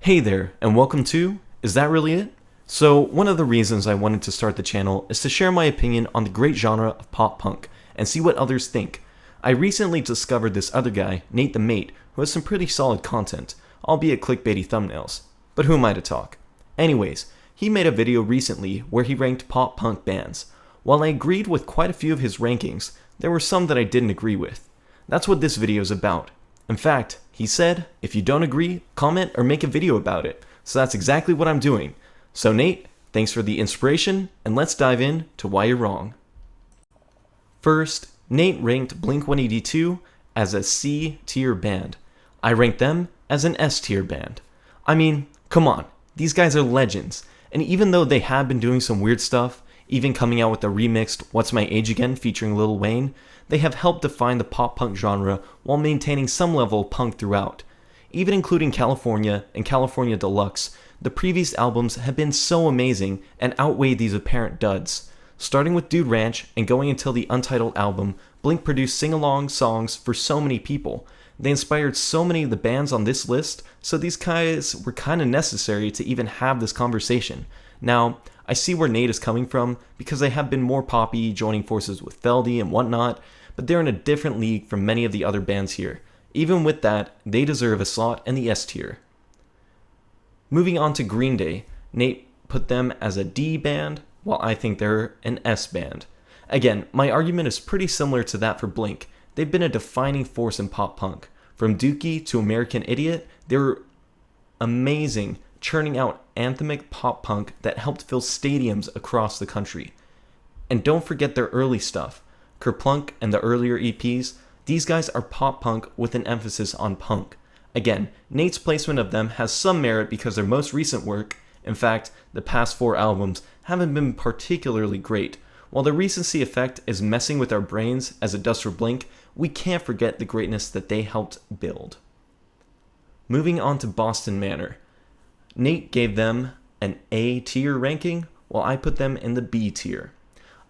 Hey there, and welcome to Is That Really It? So, one of the reasons I wanted to start the channel is to share my opinion on the great genre of pop punk and see what others think. I recently discovered this other guy, Nate the Mate, who has some pretty solid content, albeit clickbaity thumbnails. But who am I to talk? Anyways, he made a video recently where he ranked pop punk bands. While I agreed with quite a few of his rankings, there were some that I didn't agree with. That's what this video is about. In fact, he said, if you don't agree, comment or make a video about it. So that's exactly what I'm doing. So Nate, thanks for the inspiration, and let's dive in to why you're wrong. First, Nate ranked Blink-182 as a C tier band. I ranked them as an S tier band. I mean, come on, these guys are legends. And even though they have been doing some weird stuff, even coming out with the remixed What's My Age Again featuring Lil Wayne, they have helped define the pop-punk genre while maintaining some level of punk throughout. Even including California and California Deluxe, the previous albums have been so amazing and outweighed these apparent duds. Starting with Dude Ranch and going until the Untitled album, Blink produced sing-along songs for so many people. They inspired so many of the bands on this list, so these guys were kinda necessary to even have this conversation. Now, I see where Nate is coming from, because they have been more poppy, joining forces with Feldy and whatnot, but they're in a different league from many of the other bands here. Even with that, they deserve a slot in the S tier. Moving on to Green Day, Nate put them as a D band, while I think they're an S band. Again, my argument is pretty similar to that for Blink. They've been a defining force in pop punk. From Dookie to American Idiot, they were amazing, churning out anthemic pop punk that helped fill stadiums across the country. And don't forget their early stuff. Kerplunk and the earlier EPs, these guys are pop punk with an emphasis on punk. Again, Nate's placement of them has some merit because their most recent work, in fact, the past 4 albums, haven't been particularly great. While the recency effect is messing with our brains as it does for Blink, we can't forget the greatness that they helped build. Moving on to Boston Manor. Nate gave them an A tier ranking, while I put them in the B tier.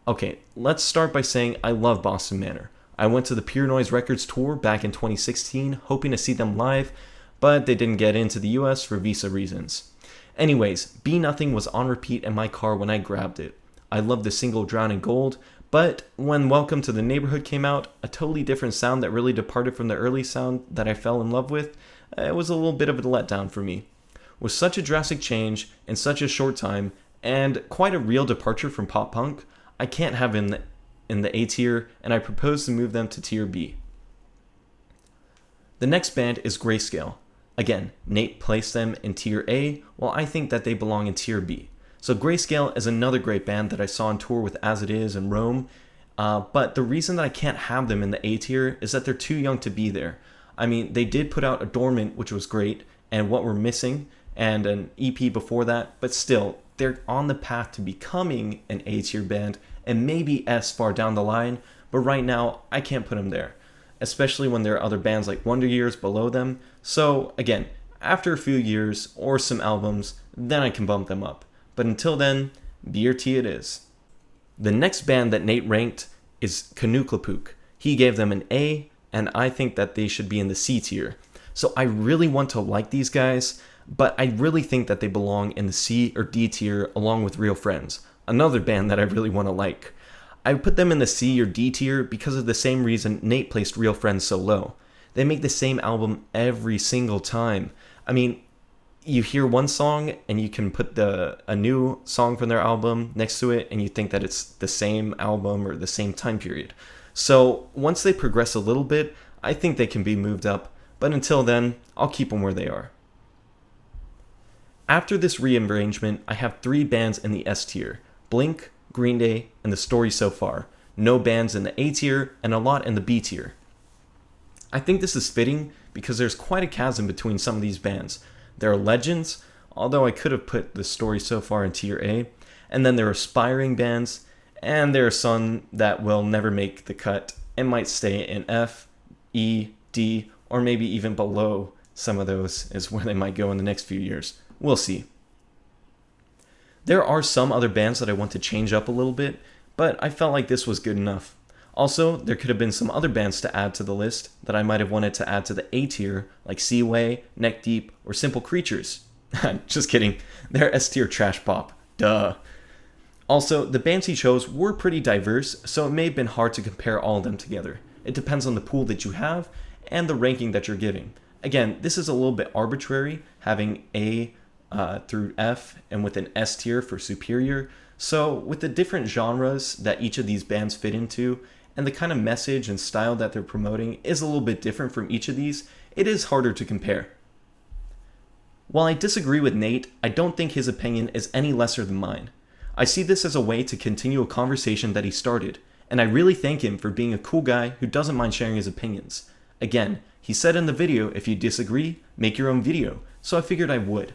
Okay, let's start by saying I love Boston Manor. I went to the Pure Noise Records tour back in 2016, hoping to see them live, but they didn't get into the US for visa reasons. Anyways, Be Nothing was on repeat in my car when I grabbed it. I loved the single Drown in Gold, but when Welcome to the Neighborhood came out, a totally different sound that really departed from the early sound that I fell in love with, it was a little bit of a letdown for me. With such a drastic change in such a short time, and quite a real departure from pop punk, I can't have him in the A tier, and I propose to move them to tier B. The next band is Grayscale. Again, Nate placed them in tier A, while I think that they belong in tier B. So Grayscale is another great band that I saw on tour with As It Is and Rome, but the reason that I can't have them in the A tier is that they're too young to be there. I mean, they did put out Adornment, which was great, and What We're Missing, and an EP before that, but still, they're on the path to becoming an A tier band, and maybe S far down the line, but right now, I can't put them there, especially when there are other bands like Wonder Years below them. So again, after a few years or some albums, then I can bump them up. But until then, B or T it is. The next band that Nate ranked is cannulapook. He gave them an A, and I think that they should be in the C tier. So I really want to like these guys, but I really think that they belong in the C or D tier along with Real Friends, another band that I really want to like. I put them in the C or D tier because of the same reason Nate placed Real Friends so low. They make the same album every single time. I mean, you hear one song and you can put a new song from their album next to it and you think that it's the same album or the same time period. So once they progress a little bit, I think they can be moved up, but until then, I'll keep them where they are. After this rearrangement, I have 3 bands in the S tier: Blink, Green Day, and The Story So Far. No bands in the A tier, and a lot in the B tier. I think this is fitting because there's quite a chasm between some of these bands. There are legends, although I could have put The Story So Far in tier A, and then there are aspiring bands, and there are some that will never make the cut and might stay in F, E, D, or maybe even below some of those is where they might go in the next few years. We'll see. There are some other bands that I want to change up a little bit, but I felt like this was good enough. Also, there could have been some other bands to add to the list that I might have wanted to add to the A tier, like Seaway, Neck Deep, or Simple Creatures. Just kidding. They're S tier trash pop. Duh. Also, the bands he chose were pretty diverse, so it may have been hard to compare all of them together. It depends on the pool that you have and the ranking that you're giving. Again, this is a little bit arbitrary, having A through F and with an S tier for superior. So with the different genres that each of these bands fit into, and the kind of message and style that they're promoting is a little bit different from each of these, it is harder to compare. While I disagree with Nate, I don't think his opinion is any lesser than mine. I see this as a way to continue a conversation that he started, and I really thank him for being a cool guy who doesn't mind sharing his opinions. Again, he said in the video, if you disagree, make your own video, so I figured I would.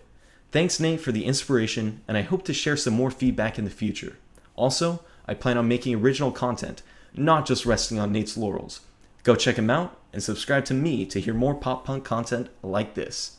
Thanks Nate for the inspiration, and I hope to share some more feedback in the future. Also, I plan on making original content, not just resting on Nate's laurels. Go check him out, and subscribe to me to hear more pop punk content like this.